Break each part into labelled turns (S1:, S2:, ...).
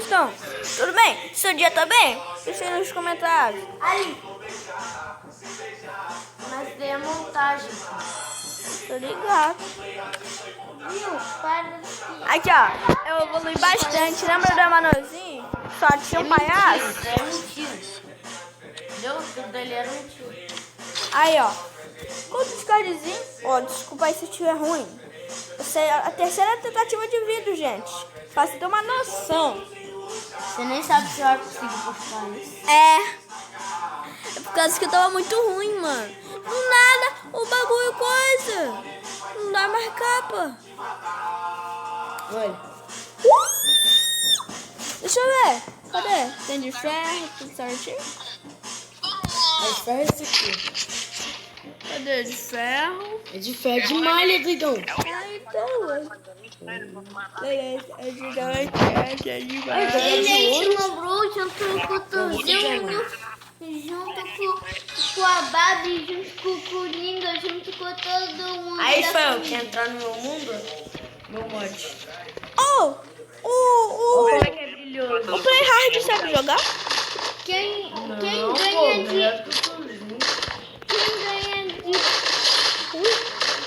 S1: estão? Tudo bem? Seu dia tá bem? Deixa aí nos comentários.
S2: Ali. Mas tem a montagem.
S1: Tô ligado.
S2: Viu? Para.
S1: Aqui, ó. Eu evolui bastante. Lembra do Emanuelzinho? Só tinha um palhaço.
S2: É mentira. Entendeu? Tudo dele era mentira.
S1: Aí, ó. Quantos cardzinhos? Ó, desculpa aí se estiver ruim. Essa é a terceira tentativa de vídeo, gente. Pra você ter uma noção.
S2: Você nem sabe se vai conseguir postar isso.
S1: É por causa que eu tava muito ruim, mano. Do nada, o bagulho coisa. Não dá mais capa.
S2: Olha.
S1: Deixa eu ver. Cadê? Tem de ferro, tudo certinho?
S2: Mas ferro é esse aqui.
S1: Cadê? De ferro.
S2: É de ferro de malha, doidão.
S1: Ah, então. É de noite, é de
S2: Ele lembrou junto com o Tuzinho, junto com a Babi, junto com o Coringa, junto com todo mundo.
S3: Aí, Fel, quer entrar no meu mundo? Meu mod. Como é que é brilhoso?
S1: O Play Hard sabe jogar?
S2: Quem
S3: Não,
S2: ganha
S3: pô,
S2: de...
S3: melhor que o Tuzinho.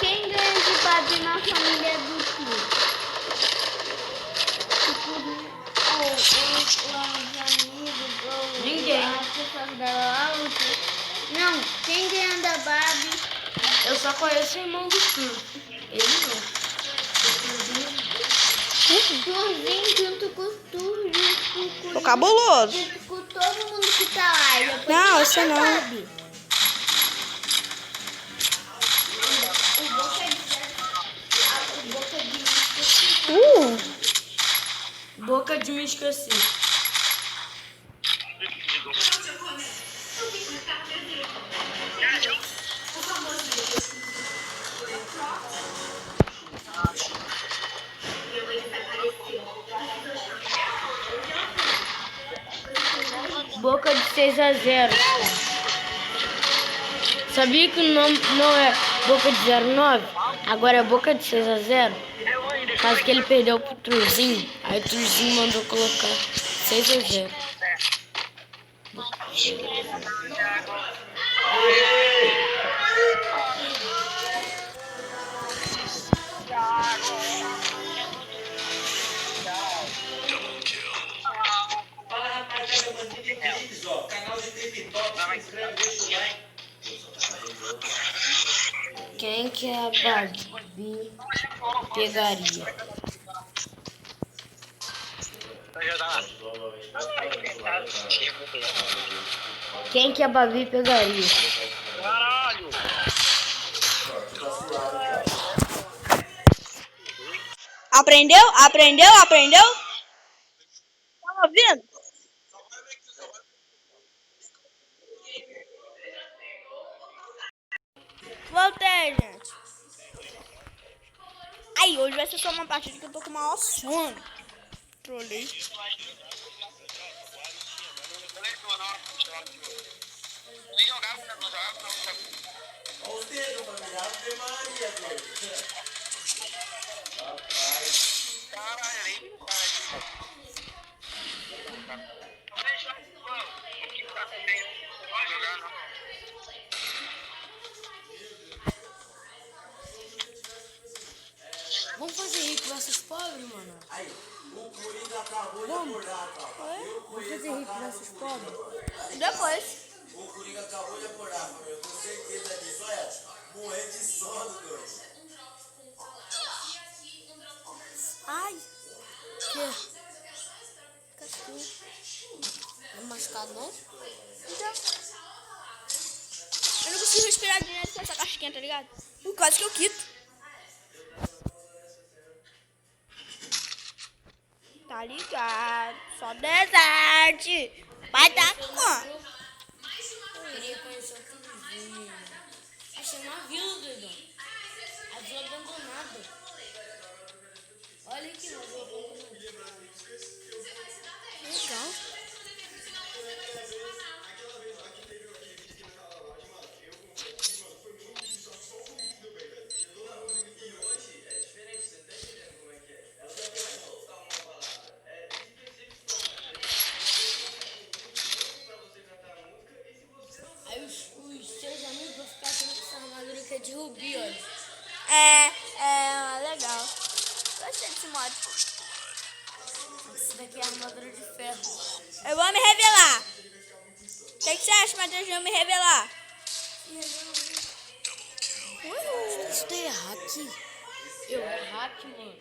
S2: Quem ganha de Babi na família do Tio? Os amigos,
S3: Ninguém.
S2: as pessoas dela, não, quem ganha da Barbie?
S3: Eu só conheço o irmão do Tur. Ele não.
S2: Turzinho junto com o Tur, junto com
S1: Tô cabuloso.
S2: junto com todo mundo que tá lá. E depois
S1: Não,
S2: tem
S1: esse
S2: a
S1: não.
S2: Barbie.
S3: Boca de me esquecer. Boca de 6-0. Sabia que o nome não é Boca de 09? Agora é Boca de 6-0. Caso que ele perdeu pro Truzinho. Aí o Truzinho mandou colocar 6-0.
S4: Fala, rapaziada, bandido de clipes, ó. Canal de clipe top, se inscreve, deixa o like.
S3: Quem que a Barbie pegaria? Quem que a Barbie pegaria?
S1: Aprendeu? Aprendeu? Aprendeu? Tá ouvindo? Voltei, gente. Aí, hoje vai ser só uma partida que eu tô com o maior sono. Trolei.
S4: Olha os dedos, família. Ave Maria, doido.
S3: Vamos fazer rico versus pobre, mano.
S4: Aí, o Coringa acabou de acordar, cara.
S3: Vamos fazer rico versus pobre.
S1: Depois.
S4: O Coringa acabou de acordar, família. Eu tenho certeza disso. Olha, morrer de sono, doido.
S1: Ai. Que? Casquinha.
S3: Não machucado não?
S1: Então. Eu não consigo respirar direito com essa casquinha, tá ligado? Quase que eu quito. Tá ligado? Só deserte. Vai dar conta.
S3: Queria conhecer o Tuzinho. Achei uma vila, doidão. A vila abandonada. Olha aqui, uma vila abandonada.
S1: Legal.
S3: Rubi, olha.
S1: É legal. Gostei desse mod.
S3: Esse daqui é a armadura de ferro.
S1: Eu vou me revelar. O que você acha, Matheus, de eu me revelar?
S3: Isso daí é hack? Eu é hack, mano.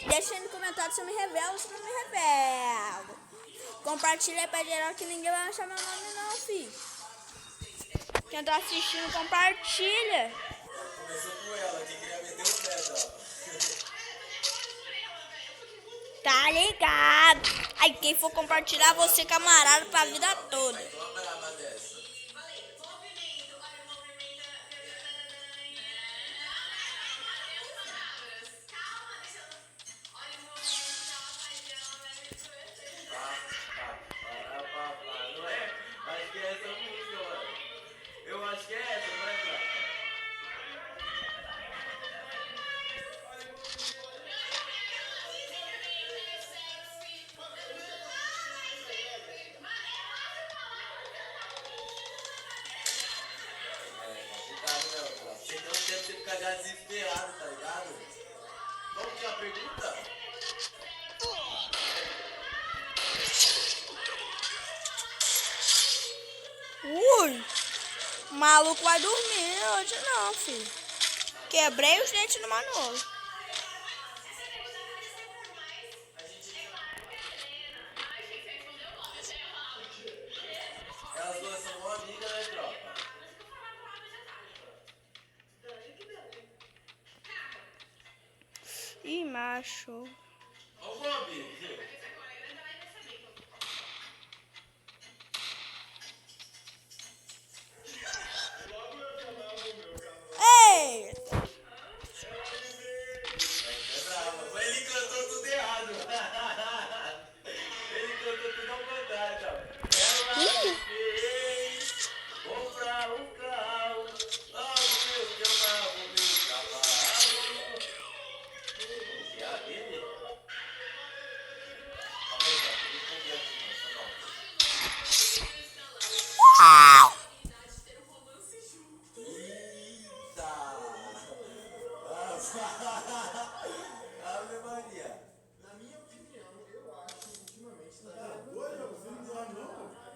S1: Deixa aí no comentário se eu me revelo ou se não me revelo. Compartilha pra geral que ninguém vai achar meu nome não, filho. Quem tá assistindo, compartilha.
S4: Começou com ela, que queria meter o pé, tá?
S1: Tá ligado? Aí quem for compartilhar, você camarada pra vida toda.
S4: Uma brava dessa. Não é? Acho que é essa música, mano. Eu acho que é essa, não é, Prata? Complicado, né, Prata? Você tem um tempo de você ficar já desesperado, tá ligado? Vamos que é a pergunta?
S1: Ui, o maluco vai dormir hoje não, filho. Quebrei os dentes no Manolo.
S4: Elas duas são uma amiga, né, tropa?
S1: Ih, macho.
S4: Ó o Bob!
S1: Ei!
S4: É brava. Mas ele cantou tudo errado. Ele cantou tudo ao contrário, então. Ela fez comprar um carro. Logo meu que amava o meu cavalo. Que é a dele? Calma aí, cara. Tem que comer aqui, moça. Não. Eita! Ave Maria.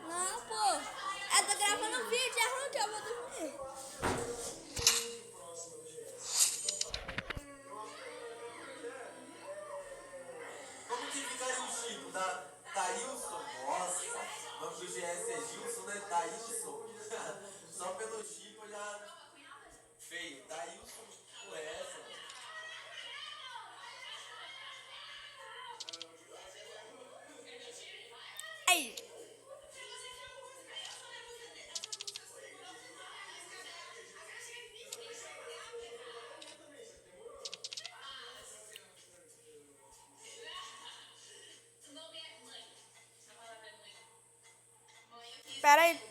S1: Não, pô. Eu tô gravando vídeo, é ruim que eu vou dormir.
S4: Como que ficaria o Chico? Da Thailson? Nossa, vamos pro GS é Gilson, né? Thailson. Só pelo Chico já. Feio. Thailson, por essa, mano.
S1: Aí. Pera aí.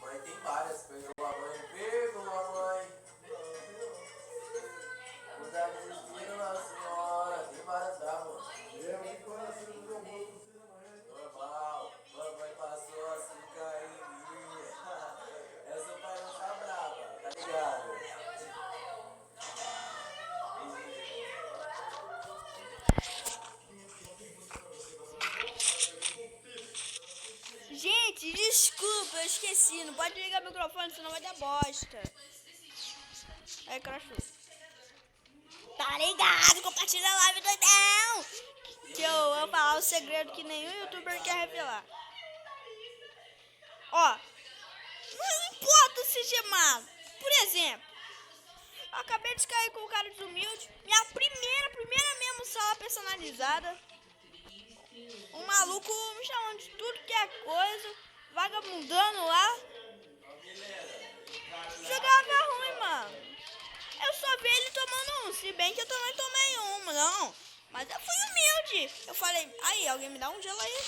S4: Mãe tem várias. Perdoa a mãe, perdoa a mãe. Cuidado do destino da senhora. Tem várias bravas. Normal. Mamãe passou assim, carinha. Essa pai não tá brava, tá ligado?
S1: Gente, desculpa, eu esqueci. Não pode ligar o microfone, senão vai dar bosta. Aí, crachou. Tá ligado? Compartilha a live, doidão! Que eu vou falar o segredo que nenhum youtuber quer revelar. Ó, não importa se gemar. Por exemplo, eu acabei de cair com o cara desumilde. Minha primeira mesmo sala personalizada. Um maluco me chamando de tudo que é coisa, vagabundando lá. Jogava ruim, mano. Eu só vi ele tomando um, se bem que eu também tomei uma, não. Mas eu fui humilde. Eu falei, aí, alguém me dá um gelo aí.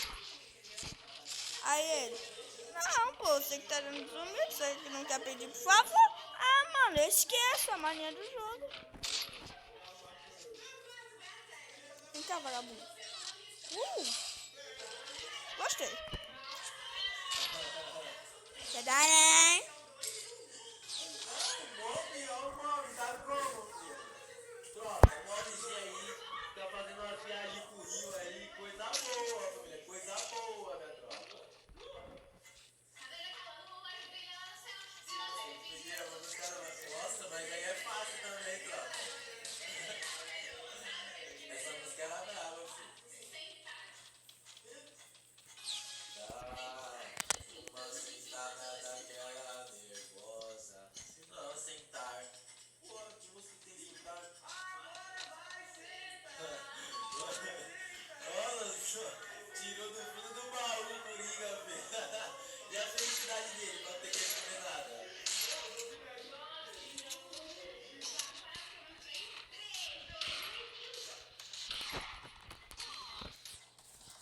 S1: Aí ele, não, pô, você que tá dando desumilde, você que não quer pedir por favor. Ah, mano, eu esqueço a mania do jogo. Vem cá, vagabundo. Gostei. Você dá, né?
S4: O Mob, sabe como, filho? Tropa, o Mobzinho aí tá fazendo uma viagem pro Rio aí, coisa boa, família, coisa boa, minha tropa. Entendeu? Mas os caras, nossa, mas aí é fácil também, tropa. Essa música era brava, filho. Uma sentada daquela nervosa. Se não sentar. Pô, que música tem sentar? Agora vai sentar. Olha só, tirou do fundo do baú o Coringa, filho. E a felicidade dele, pra ter que responder nada.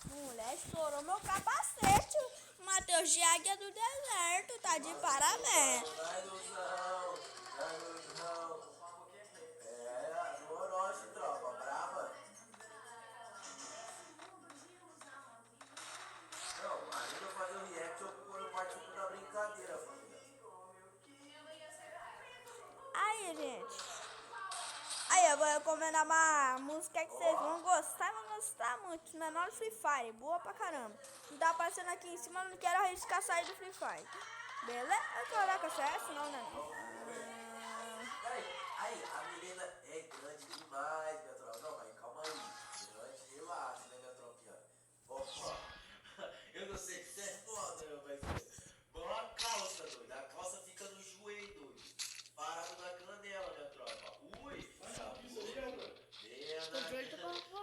S1: Mulher, estourou meu capacete. Matheus de Águia do Deserto, tá de parabéns.
S4: Vai, Luzão. Vai, Luzão. É, no Orochi, tropa, brava. Não, além de eu fazer o react, eu participo da brincadeira, família.
S1: Aí, gente. Aí, eu vou recomendar uma música que vocês vão gostar muito. Os menores Free Fire, boa pra caramba. Não tá aparecendo aqui em cima, não quero arriscar sair do Free Fire. Beleza? Caraca, CS? Não, não.
S4: Aí, a menina é grande demais, minha tropa. Não, mas calma aí. Grande, relaxa, né, minha tropinha? Ó, eu não sei se é foda, mas igual a calça, doido. A calça fica no joelho, doido. Parado na canela, minha tropa. Ui,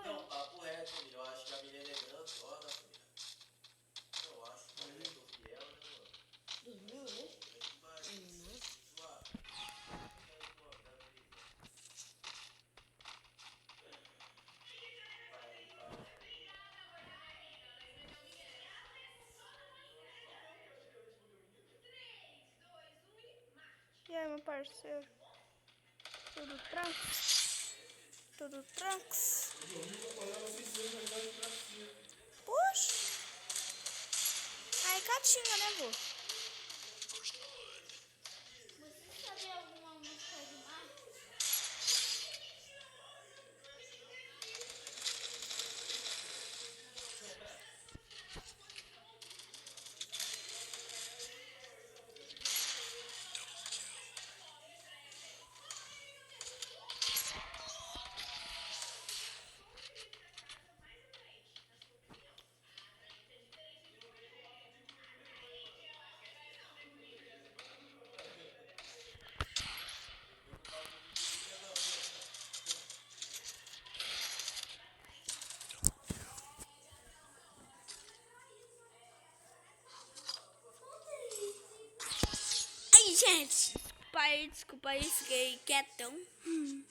S4: não, papo reto, família. Eu acho que a menina é grandona, família. Eu acho que a menina é fiel, né, mano?
S1: E aí, meu parceiro? Tudo tranks? Tudo tranks? Puxa! Aí, catinga, né, vô?
S2: Você sabe alguma música de mar?
S1: Aí, gente! Desculpa aí, fiquei quietão. Um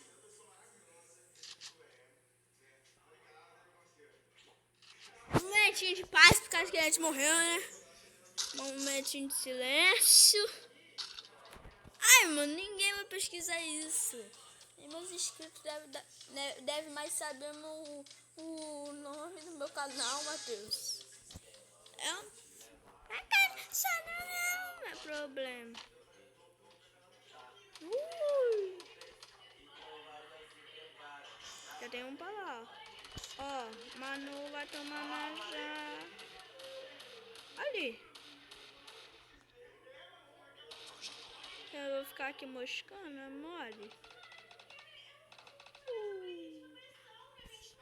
S1: momentinho de paz, por causa que a gente morreu, né? Um momentinho de silêncio. Ai, mano, ninguém vai pesquisar isso. E meus inscritos devem mais saber o nome do meu canal, Matheus. Isso não é problema. Já tem um pra lá. Ó, Manu vai tomar maja. Ali. Eu vou ficar aqui moscando, é mole.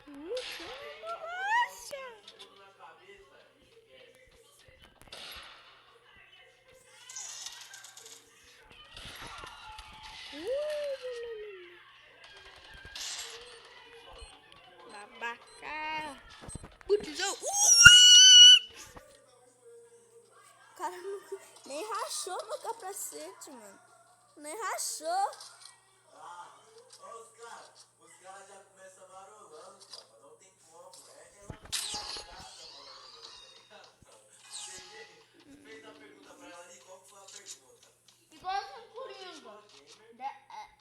S1: Nossa! Babaca! Putzão! O cara nem rachou meu capacete, mano. Nem rachou.
S4: Os caras já começam marolando, tropa. Não tem como. Você fez a pergunta pra ela ali, qual foi a pergunta?
S2: Igual o Coringa.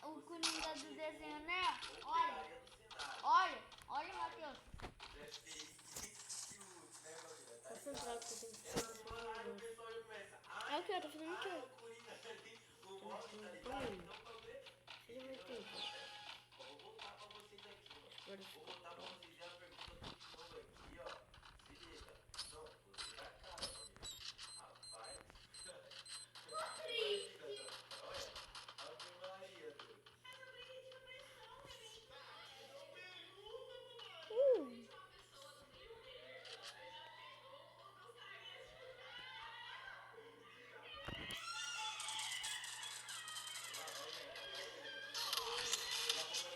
S2: O Coringa do desenho, né? Olha, Matheus.
S3: central que tem que ser.
S1: É o que? Eu tô fazendo o quê?
S3: Ele vai ter. Agora ficou.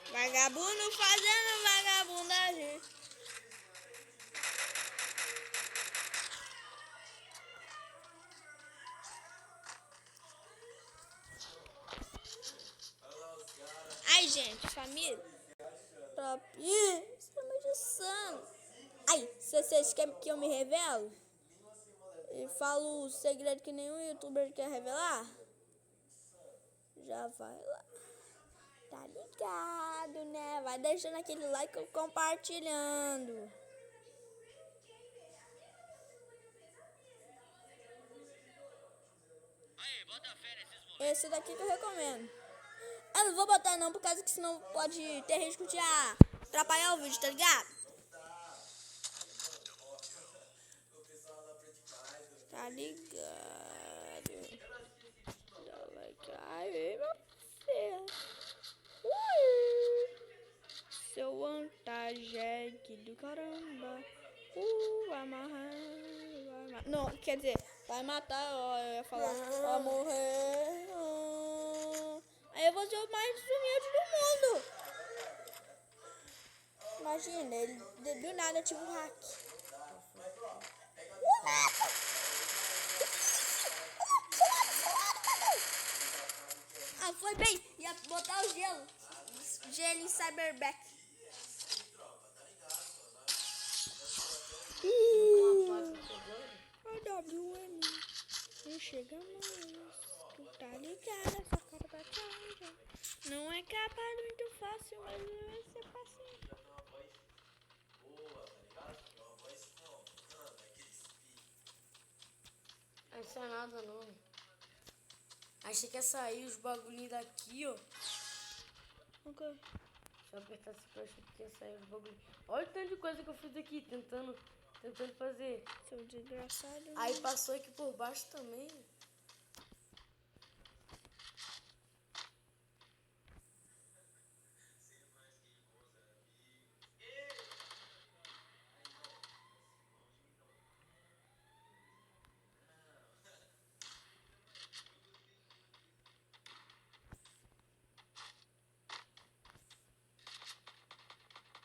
S1: Vagabundo fazendo vagabundagem. Ai, gente, família. Tropinha, isso é uma injeção. Ai, se vocês querem que eu me revelo? E falo o segredo que nenhum youtuber quer revelar? Já vai lá. Tá ligado, né? Vai deixando aquele like e compartilhando. Esse daqui que eu recomendo. Eu não vou botar não, por causa que senão pode ter risco de atrapalhar o vídeo, tá ligado? Tá ligado. Dá like aí, meu filho. Seu vantagem do caramba. Vai amarrar, vai matar. Não, quer dizer, vai matar, ó, eu ia falar. Vai morrer. Aí eu vou ser o mais humilde do mundo. Imagina, ele do nada tipo um hack. Ah, foi bem. Ia botar o gelo. Gelo em Cyberback. AWM. Não chega mais. Tu tá ligado, essa cara da cara. Não é capaz muito fácil, mas vai ser paciente.
S3: Não sai nada não. Achei que ia sair os bagulhinhos daqui, ó.
S1: Ok.
S3: Só apertar esse que eu achei que ia sair os bagulhinhos. Olha o tanto de coisa que eu fiz aqui, tentando fazer.
S1: Seu desgraçado.
S3: Aí passou aqui por baixo também.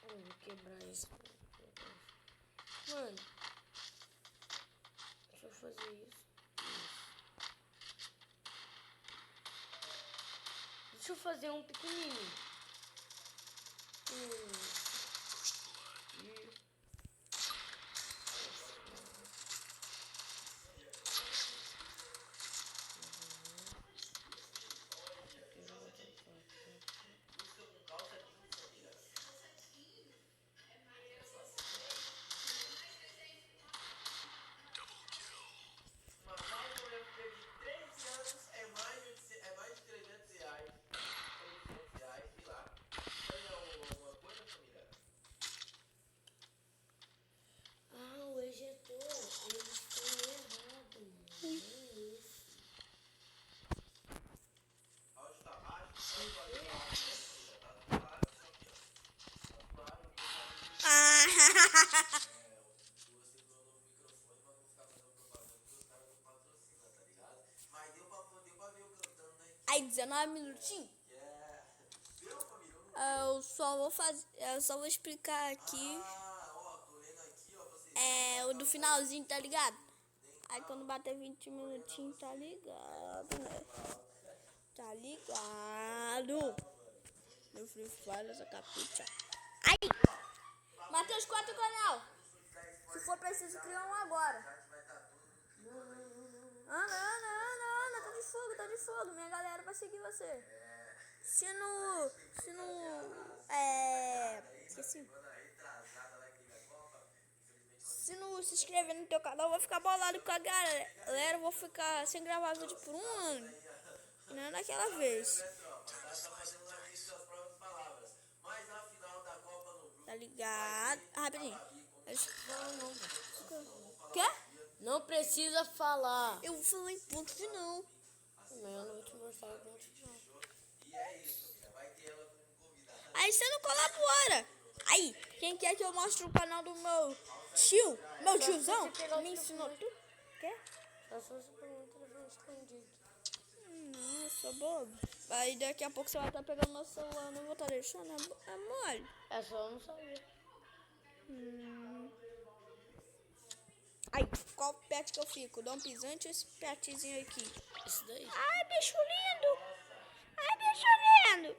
S3: Eu vou quebrar isso. Mano, deixa eu fazer isso. Deixa eu fazer um pequenininho. Ah, o ejetor, eles estão errados, mano.
S1: Ah, aí, 19 minutinhos. Eu só vou explicar aqui. O do finalzinho, tá ligado? Aí quando bater 20 minutinhos, tá ligado, né? Tá ligado. Meu Free Fire, essa capucha. Aí! Matheus, 4 canal. Se for preciso, criar um agora. Não, tá de fogo. Minha galera vai seguir você. Esqueci. Se se não se inscrever no teu canal, eu vou ficar bolado com a galera. Eu vou ficar sem gravar vídeo por um ano. Não é daquela vez.
S4: Tá fazendo uma vez suas próprias palavras. Mas na final da Copa no grupo.
S1: Tá ligado? Rapidinho. Quê?
S3: Não precisa falar.
S1: Eu vou falar em ponto final.
S3: Eu não vou te mostrar o ponto final.
S4: E é isso, vai ter ela como convidada.
S1: Aí você não colabora. Aí, quem quer que eu mostre o canal do meu tio? Meu tiozão? Me ensinou tudo. Quê?
S3: Só se você pegar um telefone escondido.
S1: Não, eu sou bobo. Aí daqui a pouco você vai estar pegando meu celular. Eu não vou estar deixando. É mole.
S3: É só eu não saber.
S1: Aí, qual pet que eu fico? Dá um pisante ou esse petzinho aqui?
S3: Isso daí.
S1: Ai, bicho lindo! Ai, bicho lindo!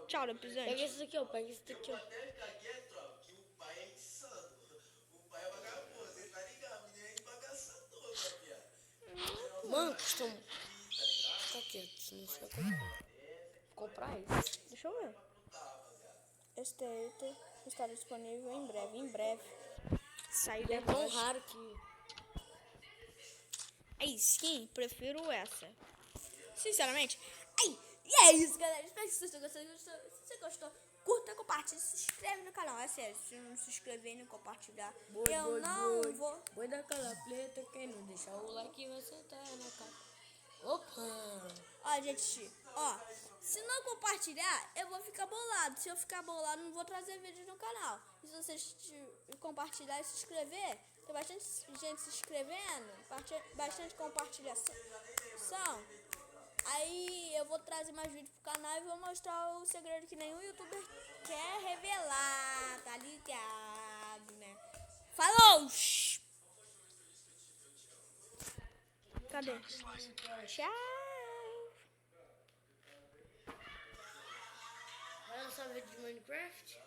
S1: Tchau, dá pisante.
S3: Pega esse daqui, ó. Pega esse daqui, ó.
S4: Até ficar quieto, tropa, que o pai é insano. O pai é vagabundo, você tá ligado? O menino é embagaçador, piada.
S3: Mano, costuma. Fica quieto, senão você vai comprar isso.
S1: Deixa eu ver. Este item está disponível em breve. Em breve. Saiu
S3: É
S1: da
S3: tão
S1: loja.
S3: raro que.
S1: A skin, prefiro essa. Sinceramente. Ai, e é isso, galera. Espero que vocês tenham gostado. Se você gostou, curta, compartilha, se inscreve no canal. É sério, se não se inscrever e não compartilhar, eu não vou.
S3: Boi daquela preta, quem não deixar o like vai sentar na cara. Opa!
S1: Ó, gente, ó. Se não compartilhar, eu vou ficar bolado. Se eu ficar bolado, não vou trazer vídeo no canal. E se vocês compartilhar e se inscrever, tem bastante gente se inscrevendo, bastante compartilhação. Aí eu vou trazer mais vídeos pro canal e vou mostrar o segredo que nenhum youtuber quer revelar, tá ligado, né? Falou! Cadê? Tchau!
S3: Vai lançar vídeo de Minecraft?